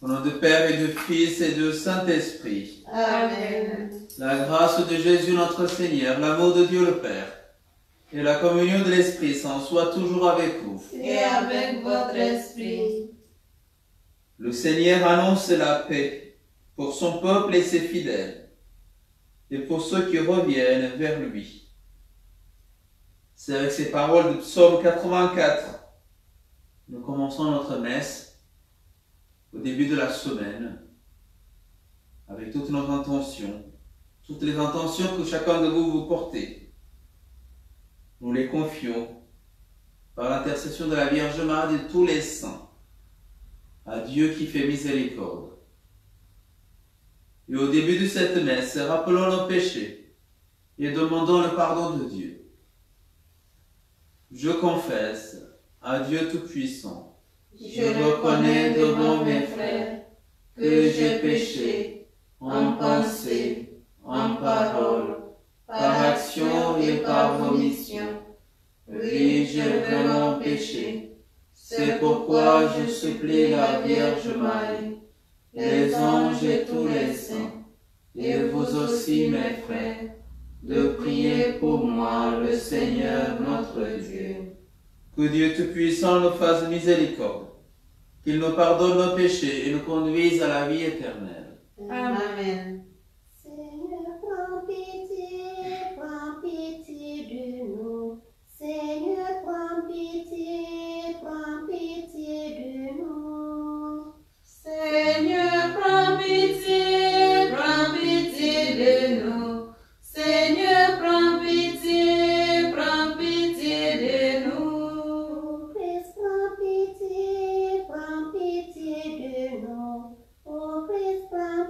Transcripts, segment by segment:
Au nom du Père et du Fils et du Saint-Esprit. Amen. La grâce de Jésus notre Seigneur, l'amour de Dieu le Père et la communion de l'Esprit Saint soit toujours avec vous. Et avec votre esprit. Le Seigneur annonce la paix pour son peuple et ses fidèles et pour ceux qui reviennent vers lui. C'est avec ces paroles du psaume 84 nous commençons notre messe au début de la semaine avec toutes nos intentions, toutes les intentions que chacun de vous portez. Nous les confions par l'intercession de la Vierge Marie et de tous les saints à Dieu qui fait miséricorde. Et au début de cette messe, rappelons nos péchés et demandons le pardon de Dieu. Je confesse à Dieu Tout-Puissant. Je reconnais devant mes frères que j'ai péché en pensée, en parole, par action et par omission. Oui, j'ai vraiment péché. C'est pourquoi je supplie la Vierge Marie, les anges et tous les saints, et vous aussi mes frères, de prier pour moi le Seigneur notre Dieu. Que Dieu Tout-Puissant nous fasse miséricorde, qu'il nous pardonne nos péchés et nous conduise à la vie éternelle. Amen. Seigneur, prends pitié de nous. Seigneur, prends pitié de nous. Seigneur, prends pitié de nous. Seigneur, prends pitié de nous. Ô Christ, prends pitié de nous. Ô Christ, prends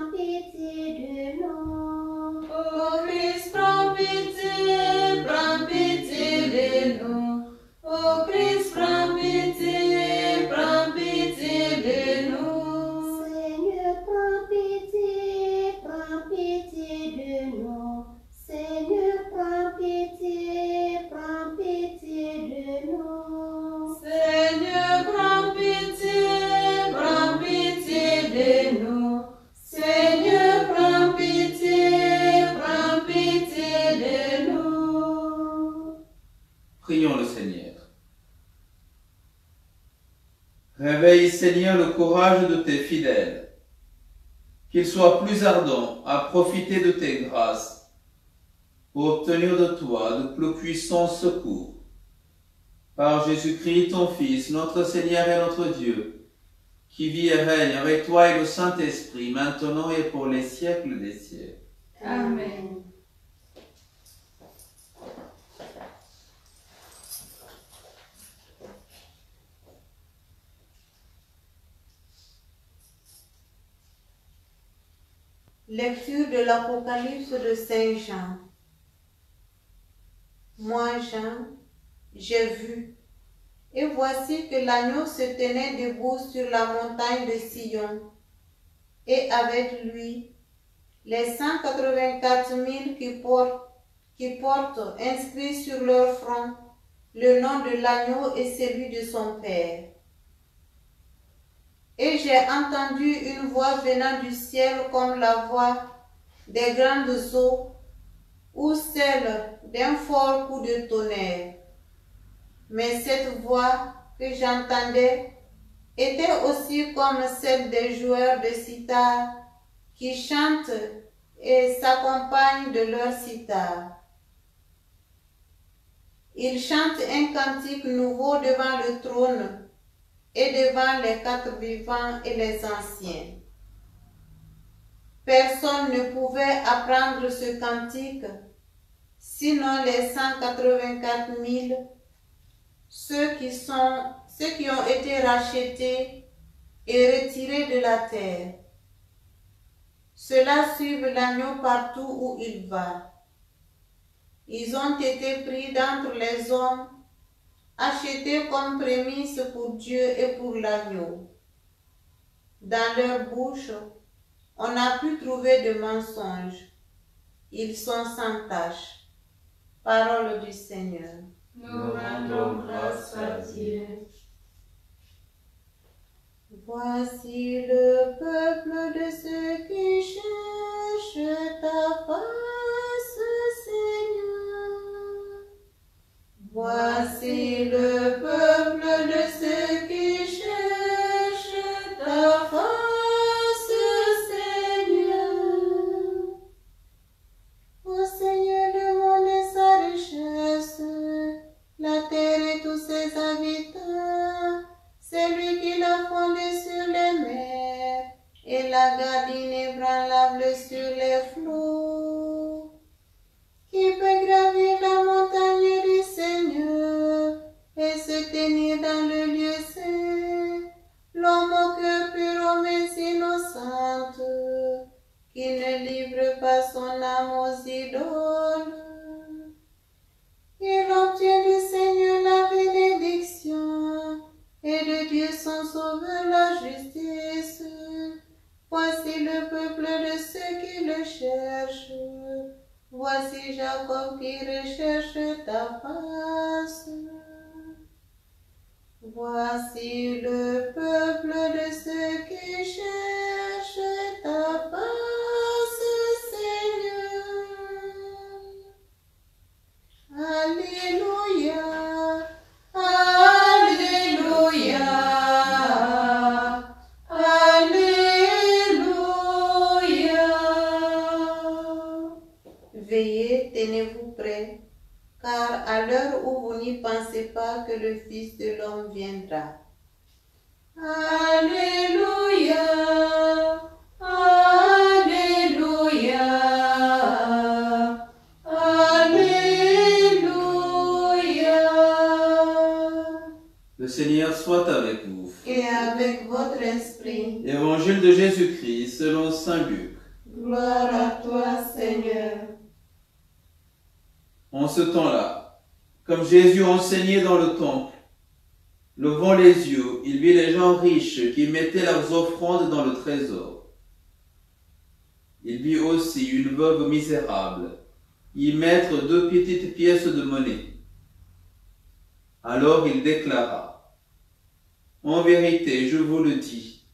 pitié de nous. Ô Christ, prends pitié de nous. Ô Christ, prends pitié de nous. Seigneur, prends pitié de nous. Seigneur, prends pitié de nous. Seigneur, prends pitié de nous. Seigneur, prends pitié de nous. Prions le Seigneur. Réveille, Seigneur, le courage de tes fidèles, qu'ils soient plus ardents à profiter de tes grâces pour obtenir de toi de plus puissants secours. Par Jésus-Christ, ton Fils, notre Seigneur et notre Dieu, qui vit et règne avec toi et le Saint-Esprit, maintenant et pour les siècles des siècles. Amen. Lecture de l'Apocalypse de Saint Jean. Moi, Jean, j'ai vu, et voici que l'agneau se tenait debout sur la montagne de Sion, et avec lui les 184 000 qui portent inscrit sur leur front le nom de l'agneau et celui de son Père. Et j'ai entendu une voix venant du ciel comme la voix des grandes eaux ou celle d'un fort coup de tonnerre. Mais cette voix que j'entendais était aussi comme celle des joueurs de sitar qui chantent et s'accompagnent de leur sitar. Ils chantent un cantique nouveau devant le trône et devant les 4 vivants et les anciens. Personne ne pouvait apprendre ce cantique, sinon les 184 000, ceux qui ont été rachetés et retirés de la terre. Ceux-là suivent l'agneau partout où il va. Ils ont été pris d'entre les hommes, achetés comme prémices pour Dieu et pour l'agneau. Dans leur bouche, on n'a pu trouver de mensonges. Ils sont sans tache. Parole du Seigneur. Nous rendons grâce à Dieu. Voici le peuple de ceux qui cherchent ta face, Seigneur. Voici le peuple de ceux qui cherchent ta face, Seigneur. Ô Seigneur, le monde et sa richesse, la terre et tous ses habitants, c'est lui qui l'a fondé sur les mers et la garde inébranlable sur les flots. Qui peut gravir la montagne du Seigneur et se tenir dans le lieu saint? L'homme au cœur pur, aux mains innocentes, qui ne livre pas son âme aux idoles. Il obtient du Seigneur la bénédiction et de Dieu son sauveur la justice. Voici le peuple de ceux qui le cherchent. Voici Jacob qui recherche ta face. Voici le peuple de ceux qui cherchent ta face, Seigneur. Alléluia, Alléluia, Alléluia. Veillez, tenez-vous prêts, car à l'heure où vous n'y pensez pas que le Fils de l'homme viendra. Alléluia, Alléluia, Alléluia. Le Seigneur soit avec vous. Et avec votre esprit. Évangile de Jésus-Christ selon saint Luc. Gloire à toi, Seigneur. En ce temps-là, comme Jésus enseignait dans le temple, levant les yeux, il vit les gens riches qui mettaient leurs offrandes dans le trésor. Il vit aussi une veuve misérable y mettre 2 petites pièces de monnaie. Alors il déclara: en vérité, je vous le dis,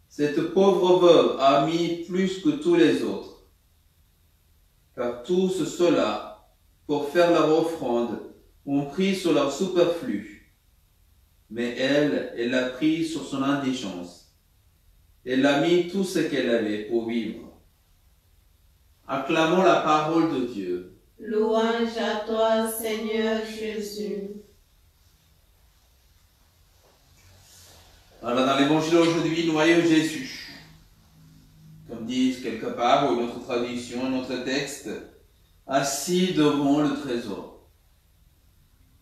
cette pauvre veuve a mis plus que tous les autres, car tous ceux-là, pour faire leur offrande, ont pris sur leur superflu. Mais elle a pris sur son indigence. Elle a mis tout ce qu'elle avait pour vivre. Acclamons la parole de Dieu. Louange à toi, Seigneur Jésus. Alors, dans l'évangile aujourd'hui, nous voyons Jésus. Comme disent quelque part, ou notre traduction, notre texte, assis devant le trésor.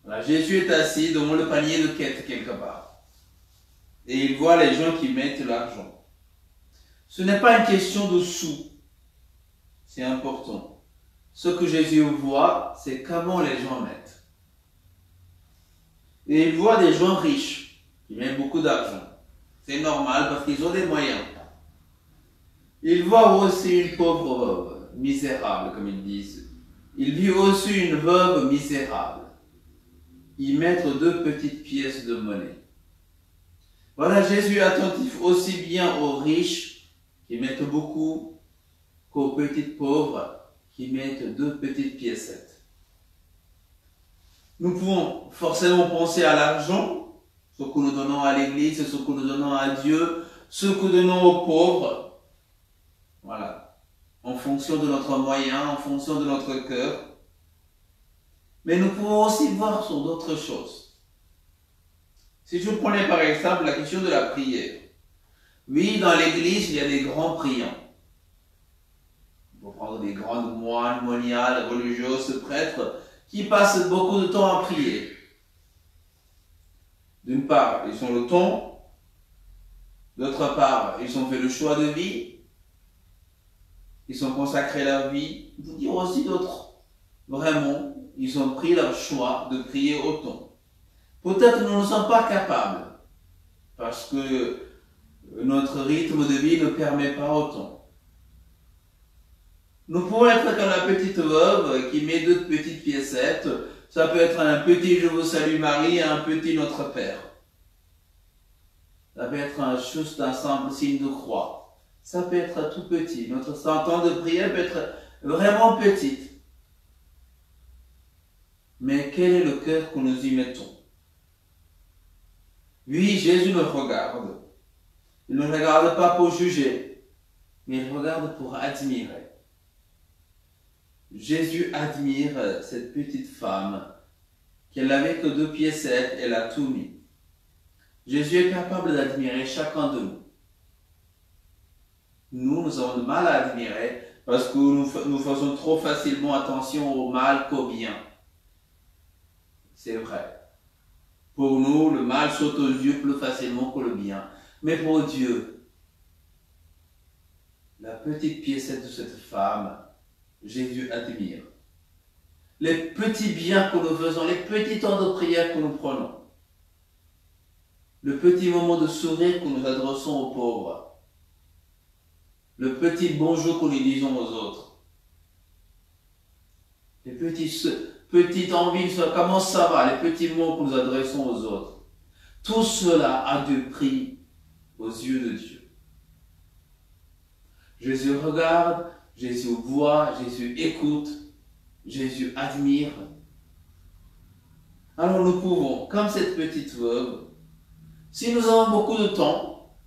Voilà, Jésus est assis devant le panier de quête quelque part. Et il voit les gens qui mettent l'argent. Ce n'est pas une question de sous. C'est important. Ce que Jésus voit, c'est comment les gens mettent. Et il voit des gens riches qui mettent beaucoup d'argent. C'est normal parce qu'ils ont des moyens. Il voit aussi une pauvre veuve, misérable comme ils disent. Il vit aussi une veuve misérable y mettre 2 petites pièces de monnaie. Voilà, Jésus est attentif aussi bien aux riches qui mettent beaucoup qu'aux petites pauvres qui mettent 2 petites piécettes. Nous pouvons forcément penser à l'argent, ce que nous donnons à l'église, ce que nous donnons à Dieu, ce que nous donnons aux pauvres. Voilà. En fonction de notre moyen, en fonction de notre cœur. Mais nous pouvons aussi voir sur d'autres choses. Si je prenais par exemple la question de la prière. Oui, dans l'église, il y a des grands priants. Il faut prendre des grandes moines, moniales, religieuses, prêtres, qui passent beaucoup de temps à prier. D'une part, ils ont le temps. D'autre part, ils ont fait le choix de vie. Ils ont consacré leur vie. Il faut dire aussi d'autres. Vraiment, ils ont pris leur choix de prier autant. Peut-être que nous ne sommes pas capables, parce que notre rythme de vie ne permet pas autant. Nous pouvons être comme la petite veuve qui met 2 petites piécettes. Ça peut être un petit « Je vous salue Marie » et un petit « Notre Père ». Ça peut être juste un simple signe de croix. Ça peut être tout petit. Notre temps de prière peut être vraiment petit. Mais quel est le cœur que nous y mettons? Oui, Jésus nous regarde. Il ne regarde pas pour juger, mais il regarde pour admirer. Jésus admire cette petite femme qu'elle n'avait que 2 pieds 7, elle a tout mis. Jésus est capable d'admirer chacun de nous. Nous avons du mal à admirer parce que nous faisons trop facilement attention au mal qu'au bien. C'est vrai. Pour nous, le mal saute aux yeux plus facilement que le bien. Mais pour Dieu, la petite piécette de cette femme, Jésus admire. Les petits biens que nous faisons, les petits temps de prière que nous prenons, le petit moment de sourire que nous adressons aux pauvres, le petit bonjour que nous disons aux autres, les petites envies, comment ça va, les petits mots que nous adressons aux autres. Tout cela a du prix aux yeux de Dieu. Jésus regarde, Jésus voit, Jésus écoute, Jésus admire. Alors nous pouvons, comme cette petite veuve, si nous avons beaucoup de temps,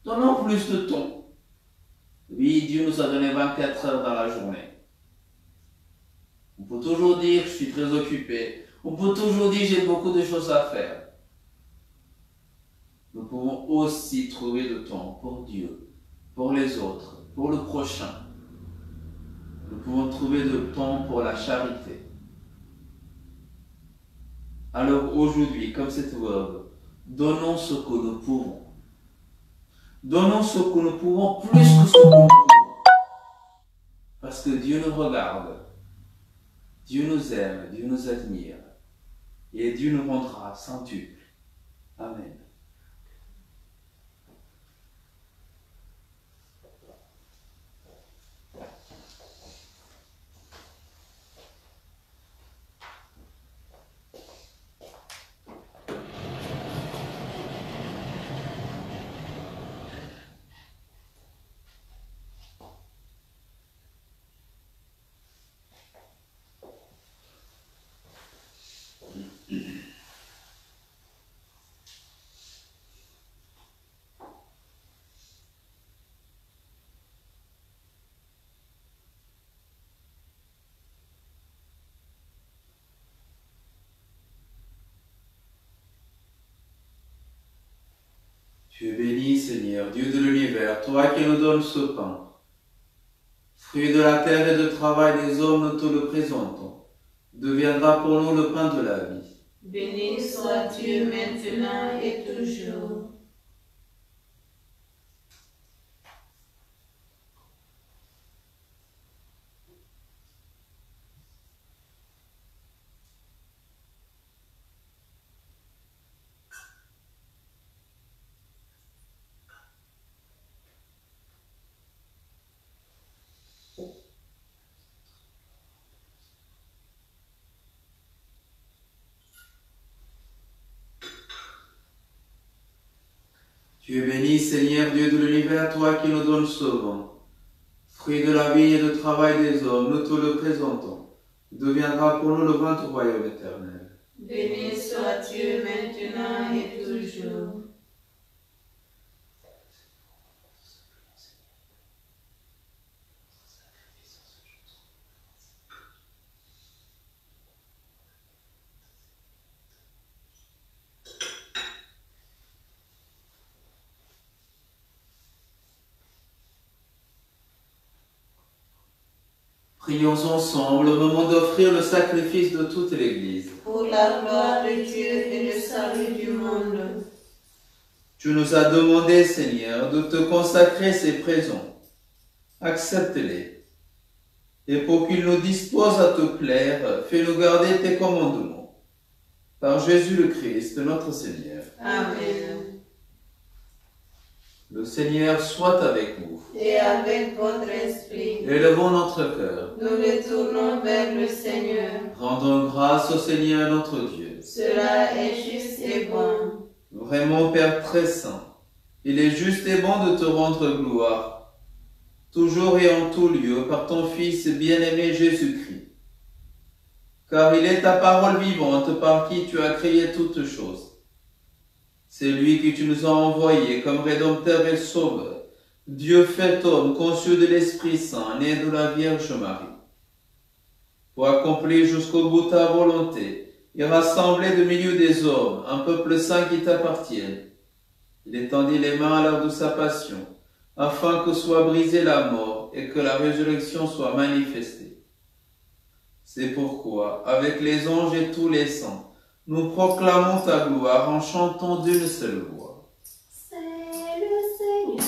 donnons plus de temps. Oui, Dieu nous a donné 24 heures dans la journée. On peut toujours dire, je suis très occupé. On peut toujours dire, j'ai beaucoup de choses à faire. Nous pouvons aussi trouver du temps pour Dieu, pour les autres, pour le prochain. Nous pouvons trouver du temps pour la charité. Alors aujourd'hui, comme cette veuve, donnons ce que nous pouvons. Donnons ce que nous pouvons plus que ce que nous pouvons. Parce que Dieu nous regarde. Dieu nous aime, Dieu nous admire, et Dieu nous rendra centuple. Amen. Tu es béni, Seigneur, Dieu de l'univers, toi qui nous donnes ce pain. Fruit de la terre et du travail des hommes, nous te le présentons. Deviendra pour nous le pain de la vie. Béni soit Dieu maintenant et toujours. Tu es béni, Seigneur, Dieu de l'univers, toi qui nous donnes ce vin. Fruit de la vie et du travail des hommes, nous te le présentons. Deviendra pour nous le vin du royaume éternel. Béni soit Dieu maintenant et toujours. Prions ensemble au moment d'offrir le sacrifice de toute l'Église. Pour la gloire de Dieu et le salut du monde. Tu nous as demandé, Seigneur, de te consacrer ces présents. Accepte-les. Et pour qu'ils nous disposent à te plaire, fais-nous garder tes commandements. Par Jésus le Christ, notre Seigneur. Amen. Le Seigneur soit avec vous. Et avec votre esprit. Élevons notre cœur. Nous le tournons vers le Seigneur. Rendons grâce au Seigneur notre Dieu. Cela est juste et bon. Vraiment, Père très saint, il est juste et bon de te rendre gloire, toujours et en tout lieu, par ton Fils bien-aimé Jésus-Christ. Car il est ta parole vivante par qui tu as créé toutes choses. C'est lui que tu nous as envoyé comme Rédempteur et Sauveur, Dieu fait homme, conçu de l'Esprit Saint, né de la Vierge Marie. Pour accomplir jusqu'au bout ta volonté, et rassembler de milieu des hommes un peuple saint qui t'appartienne. Il étendit les mains à l'heure de sa passion, afin que soit brisée la mort et que la résurrection soit manifestée. C'est pourquoi, avec les anges et tous les saints, nous proclamons ta gloire en chantant d'une seule voix. C'est le Seigneur.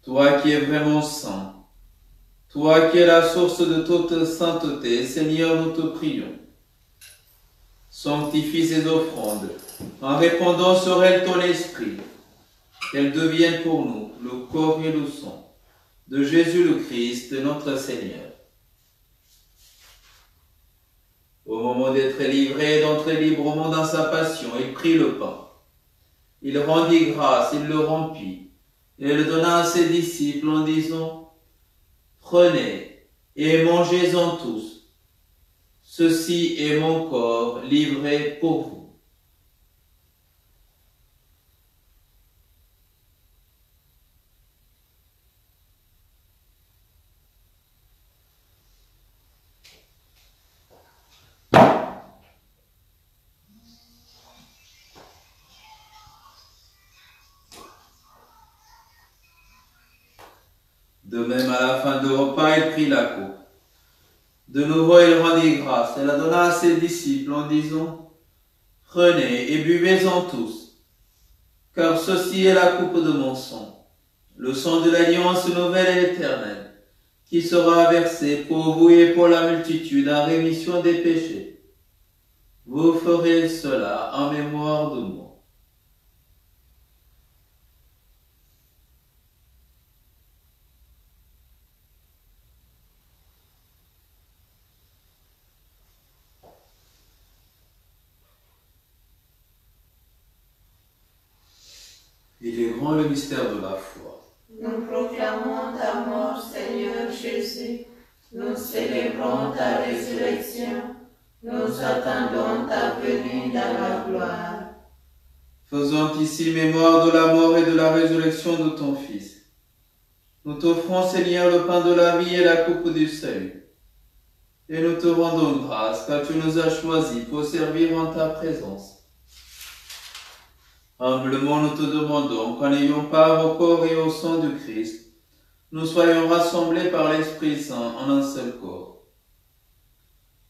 Toi qui es vraiment saint, toi qui es la source de toute sainteté, Seigneur, nous te prions. Sanctifie ces offrandes, en répandant sur elles ton esprit, qu'elles deviennent pour nous le corps et le sang de Jésus le Christ, notre Seigneur. Au moment d'être livré et d'entrer librement dans sa passion, il prit le pain. Il rendit grâce, il le rompit, et le donna à ses disciples en disant, « Prenez et mangez-en tous. Ceci est mon corps livré pour vous. » De même, à la fin du repas, il prit la coupe. De nouveau, il rendit grâce et la donna à ses disciples en disant, « Prenez et buvez-en tous, car ceci est la coupe de mon sang, le sang de l'alliance nouvelle et éternelle, qui sera versé pour vous et pour la multitude en rémission des péchés. Vous ferez cela en mémoire de moi. » Il est grand le mystère de la foi. Nous proclamons ta mort, Seigneur Jésus. Nous célébrons ta résurrection. Nous attendons ta venue dans la gloire. Faisons ici mémoire de la mort et de la résurrection de ton Fils. Nous t'offrons, Seigneur, le pain de la vie et la coupe du salut. Et nous te rendons grâce, car tu nous as choisis pour servir en ta présence. Humblement, nous te demandons qu'en ayant part au corps et au sang du Christ, nous soyons rassemblés par l'Esprit Saint en un seul corps.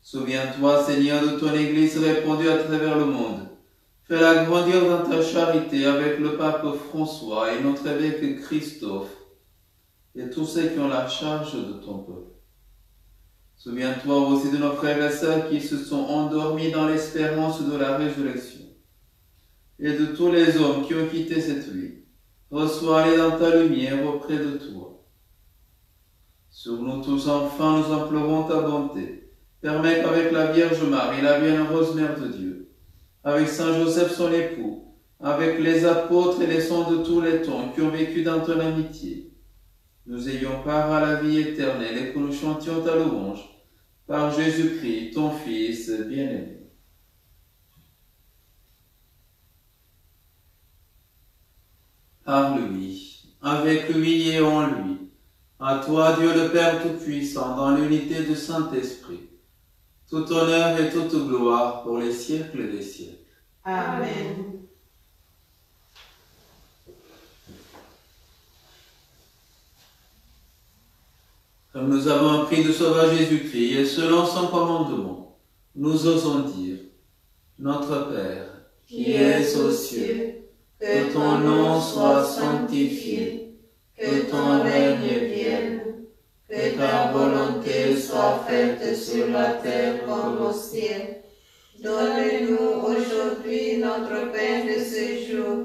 Souviens-toi, Seigneur, de ton Église répandue à travers le monde. Fais-la grandir dans ta charité avec le pape François et notre évêque Christophe et tous ceux qui ont la charge de ton peuple. Souviens-toi aussi de nos frères et sœurs qui se sont endormis dans l'espérance de la résurrection et de tous les hommes qui ont quitté cette vie. Reçois-les dans ta lumière auprès de toi. Sur nous tous, enfin, nous implorons ta bonté. Permets qu'avec la Vierge Marie, la bienheureuse Mère de Dieu, avec Saint Joseph son époux, avec les apôtres et les saints de tous les temps qui ont vécu dans ton amitié, nous ayons part à la vie éternelle et que nous chantions ta louange par Jésus-Christ, ton Fils bien-aimé. Par lui, avec lui et en lui, à toi Dieu le Père Tout-Puissant, dans l'unité du Saint-Esprit, tout honneur et toute gloire pour les siècles des siècles. Amen. Comme nous avons appris du Sauveur Jésus-Christ et selon son commandement, nous osons dire, Notre Père, Qui es aux cieux, que ton nom soit sanctifié, que ton règne vienne, que ta volonté soit faite sur la terre comme au ciel. Donne-nous aujourd'hui notre pain de ce jour.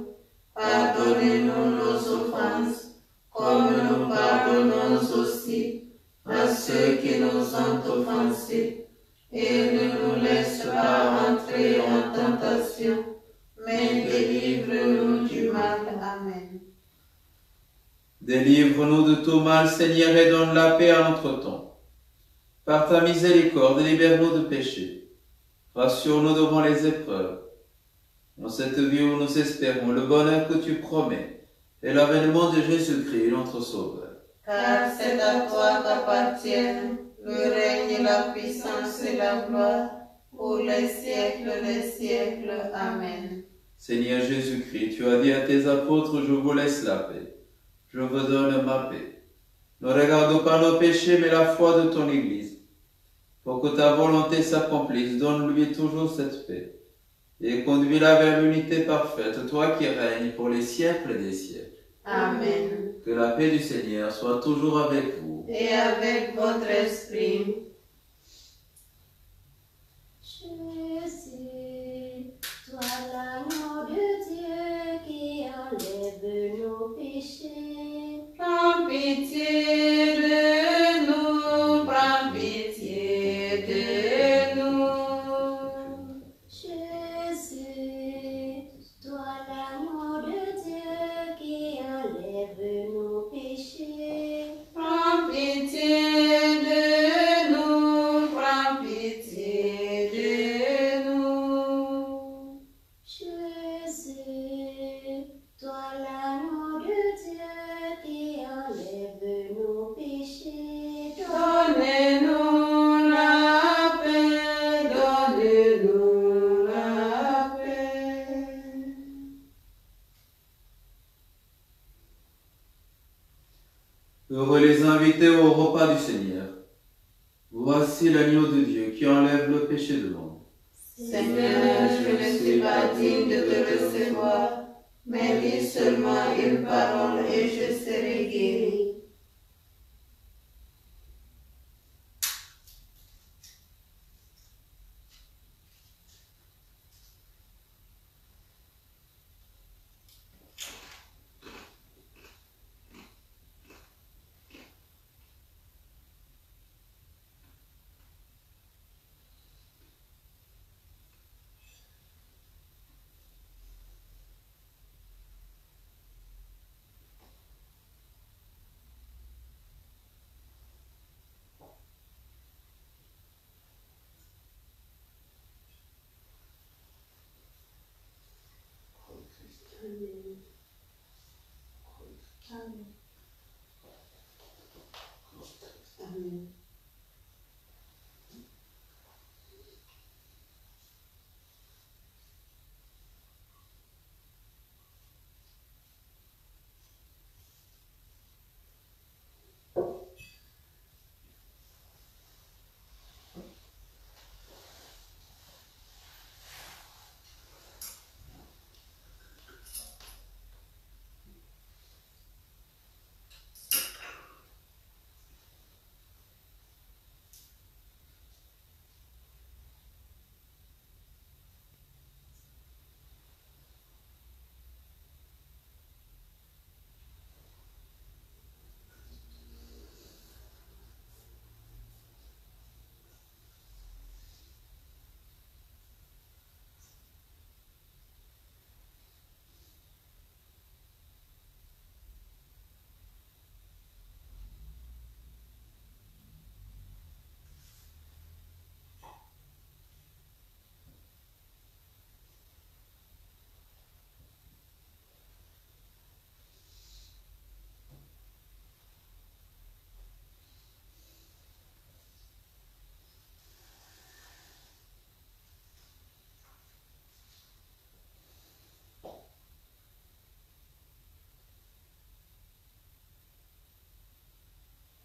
Pardonnez-nous nos offenses, comme nous pardonnons aussi à ceux qui nous ont offensés. Et ne nous laisse pas entrer en tentation, mais délivre-nous du mal. Amen. Délivre-nous de tout mal, Seigneur, et donne la paix à notre temps. Par ta miséricorde, libère-nous de péché. Rassure-nous devant les épreuves. Dans cette vie où nous espérons le bonheur que tu promets et l'avènement de Jésus-Christ, notre Sauveur. Car c'est à toi qu'appartiennent le règne, la puissance et la gloire, pour les siècles des siècles. Amen. Seigneur Jésus-Christ, tu as dit à tes apôtres, je vous laisse la paix. Je vous donne ma paix. Ne regarde pas nos péchés, mais la foi de ton Église. Pour que ta volonté s'accomplisse, donne-lui toujours cette paix. Et conduis-la vers l'unité parfaite, toi qui règnes pour les siècles des siècles. Amen. Que la paix du Seigneur soit toujours avec vous. Et avec votre esprit. Jésus, toi l'agneau de Dieu qui enlève nos péchés. Prends pitié de nous, prends pitié de nous. Jésus, toi l'agneau de Dieu qui enlève nos péchés. Prends pitié de nous, prends pitié de nous. Jésus, toi l'agneau de Dieu qui enlève nos péchés. Donnez-nous la paix, donnez-nous la paix. Heureux les invités au repas du Seigneur. Voici l'agneau de Dieu qui enlève le péché du monde. Seigneur, je ne suis pas digne de te recevoir, mais dis seulement une parole et je serai guéri.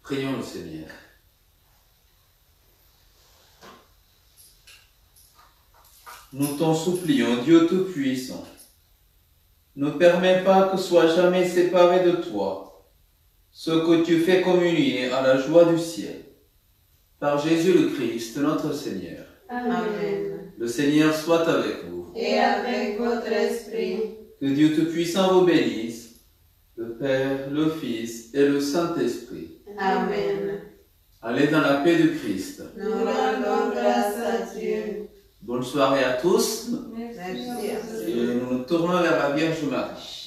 Prions le Seigneur. Nous t'en supplions, Dieu Tout-Puissant, ne permets pas que soit jamais séparé de toi ce que tu fais communier à la joie du ciel. Par Jésus le Christ, notre Seigneur. Amen. Le Seigneur soit avec vous. Et avec votre esprit. Que Dieu Tout-Puissant vous bénisse, le Père, le Fils et le Saint-Esprit. Amen. Allez dans la paix du Christ. Nous rendons grâce à Dieu. Bonne soirée à tous. Merci. Et nous nous tournons vers la Vierge Marie.